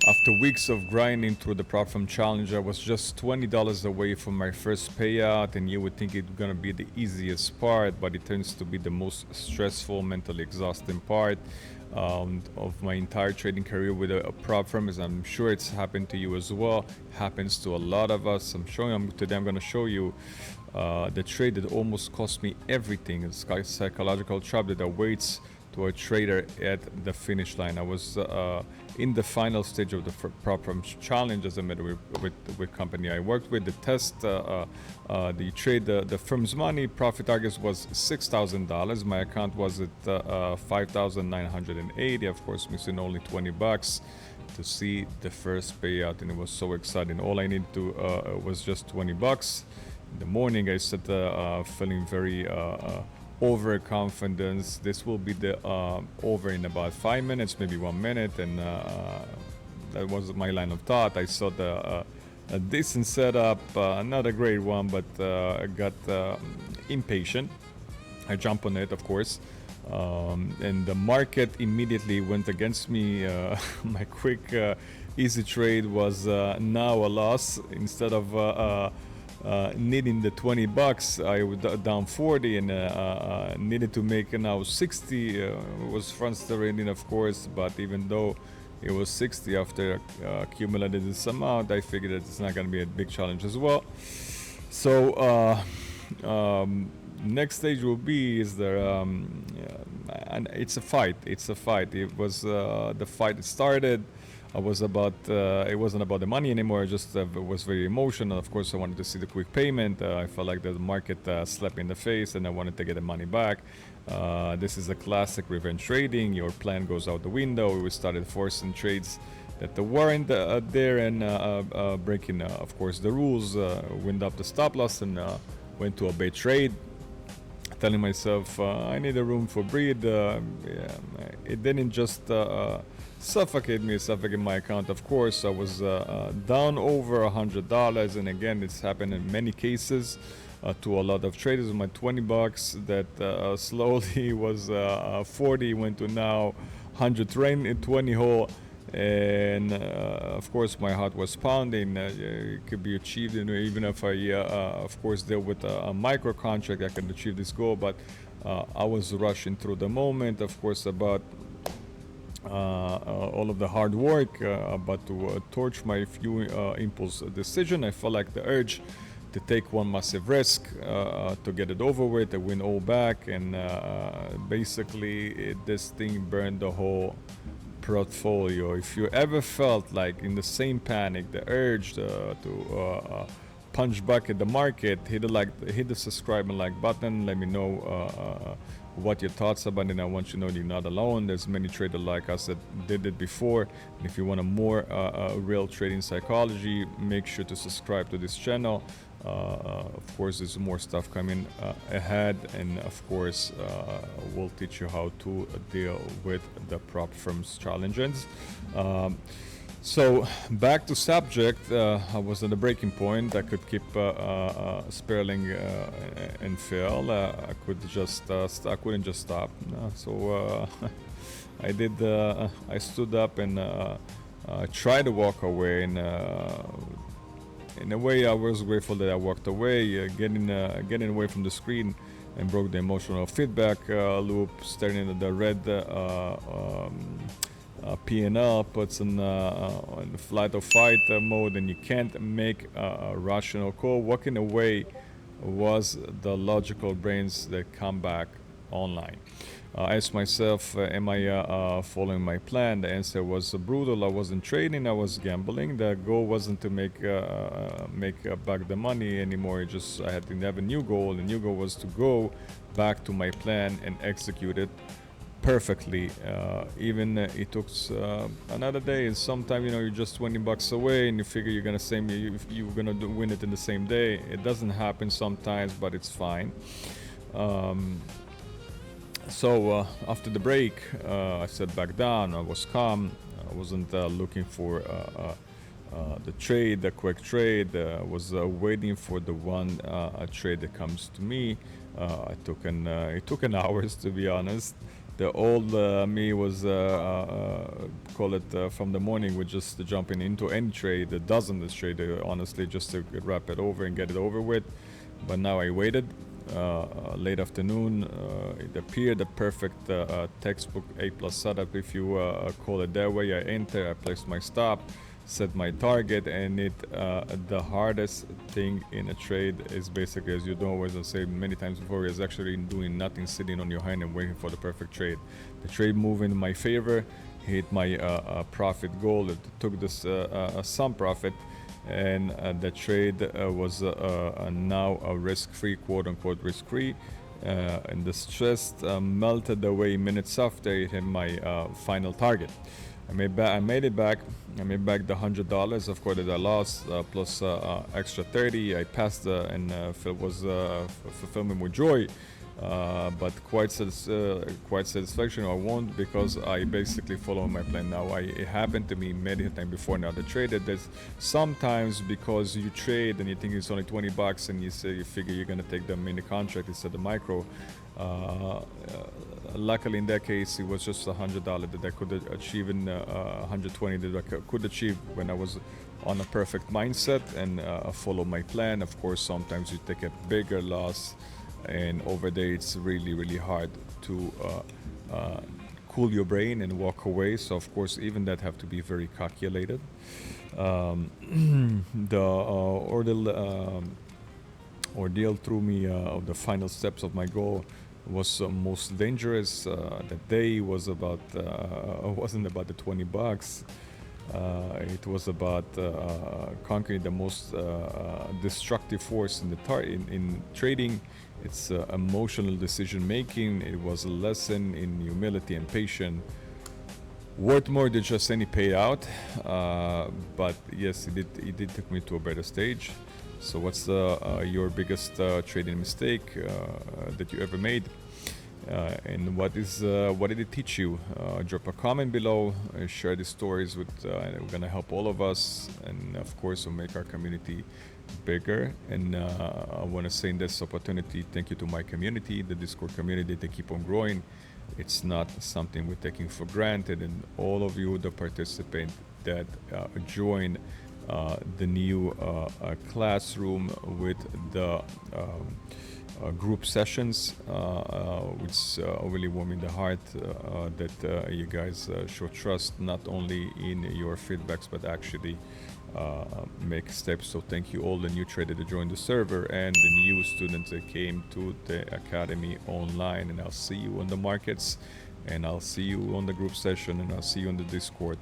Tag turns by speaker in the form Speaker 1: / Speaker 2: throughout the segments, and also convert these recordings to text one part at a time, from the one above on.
Speaker 1: After weeks of grinding through the prop firm challenge, I was just $20 away from my first payout, and you would think it's gonna be the easiest part, but it turns to be the most stressful, mentally exhausting part of my entire trading career with a prop firm. As I'm sure it's happened to you as well. Happens to a lot of us. Today I'm gonna show you the trade that almost cost me everything. It's a psychological trap that awaits to a trader at the finish line. I was in the final stage of the prop firm challenge, as I met with company I worked with. The test, the trade, the firm's money profit target was $6,000. My account was at 5,980. Of course, missing only $20 to see the first payout, and it was so exciting. All I needed to was just $20. In the morning, I started feeling very overconfidence. This will be the over in about 5 minutes, maybe 1 minute, and that was my line of thought. I saw a decent setup, not a great one, but I got impatient. I jumped on it, of course, and the market immediately went against me. My quick, easy trade was now a loss. Instead of needing the $20, I was down 40 and needed to make now 60. It was frustrating, of course, but even though it was 60 after accumulated this amount, I figured that it's not going to be a big challenge as well. So next stage will be is there, and it's a fight. It's a fight. It was the fight started. I was about, it wasn't about the money anymore. I just was very emotional. Of course, I wanted to see the quick payment. I felt like the market slapped me in the face, and I wanted to get the money back. This is a classic revenge trading. Your plan goes out the window. We started forcing trades that weren't there and breaking, of course, the rules. Wind up the stop loss and went to a bait trade. Telling myself I need a room for breathe. It didn't just suffocate my account. Of course, I was down over $100, and again, it's happened in many cases to a lot of traders. My $20 that slowly was 40 went to now 120 whole. And of course my heart was pounding. It could be achieved, even if I of course deal with a micro contract, I can achieve this goal, but I was rushing through the moment, of course, about all of the hard work, but to torch my few impulse decision. I felt like the urge to take one massive risk to get it over with, to win all back, and basically this thing burned the whole portfolio. If you ever felt like in the same panic, the urge to punch back at the market, hit the subscribe and like button. Let me know what your thoughts about it. I want you to know you're not alone. There's many traders like us that did it before. And if you want a more real trading psychology, make sure to subscribe to this channel. Of course, there's more stuff coming ahead, and of course we'll teach you how to deal with the prop firms challenges. So back to subject, I was at a breaking point. I could keep spiraling and fail. I couldn't just stop. So I did. I stood up and tried to walk away, and in a way, I was grateful that I walked away, getting away from the screen, and broke the emotional feedback loop. Staring at the red P&L puts in flight or fight mode, and you can't make a rational call. Walking away was the logical brains that come back online. I asked myself, am I following my plan? The answer was brutal. I wasn't trading, I was gambling. The goal wasn't to make back the money anymore. I had to have a new goal. The new goal was to go back to my plan and execute it perfectly. Even it took another day, and sometimes you're just $20 away, and you figure you're gonna win it in the same day. It doesn't happen sometimes, but it's fine. So after the break, I sat back down. I was calm. I wasn't looking for the trade, the quick trade. I was waiting for the one trade that comes to me. It took an hours, to be honest. The old me was call it from the morning with just jumping into any trade, a dozen this trade, honestly, just to wrap it over and get it over with. But now I waited. Late afternoon, it appeared a perfect textbook A plus setup, if you call it that way. I enter, I placed my stop, set my target, and the hardest thing in a trade is basically, as you know, always say many times before, is actually doing nothing, sitting on your hand and waiting for the perfect trade. The trade moved in my favor, hit my profit goal. It took this some profit, and the trade was now a risk-free, quote-unquote risk-free, and the stress melted away minutes after it hit my final target. I made it back. I made back the $100. Of course, that I lost plus extra 30. I passed and was fulfilled me with joy, but quite satisfaction. I won't, because I basically follow my plan now. It happened to me many times before now. The trade that there's sometimes, because you trade and you think it's only $20 and you figure you're gonna take the mini contract instead of the micro. Luckily, in that case, it was just $100 that I could achieve, in 120 that I could achieve when I was on a perfect mindset and follow my plan. Of course, sometimes you take a bigger loss, and over there it's really hard to cool your brain and walk away. So of course, even that have to be very calculated. The ordeal through me of the final steps of my goal was most dangerous. That day was about wasn't about the $20. It was about conquering the most destructive force in in trading. It's emotional decision making. It was a lesson in humility and patience, worth more than just any payout. But yes, it did take me to a better stage. So what's your biggest trading mistake that you ever made? And what did it teach you? Drop a comment below, share these stories with, we're gonna help all of us, and of course we'll make our community bigger. And I want to say in this opportunity, thank you to my community, the Discord community. They keep on growing. It's not something we're taking for granted, and all of you, the participants that join the new classroom with the group sessions, which really warming the heart that you guys show trust not only in your feedbacks but actually make steps. So thank you all the new traders that joined the server and the new students that came to the academy online, and I'll see you on the markets, and I'll see you on the group session, and I'll see you on the Discord,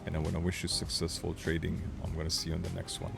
Speaker 1: and I want to wish you successful trading. I'm going to see you on the next one.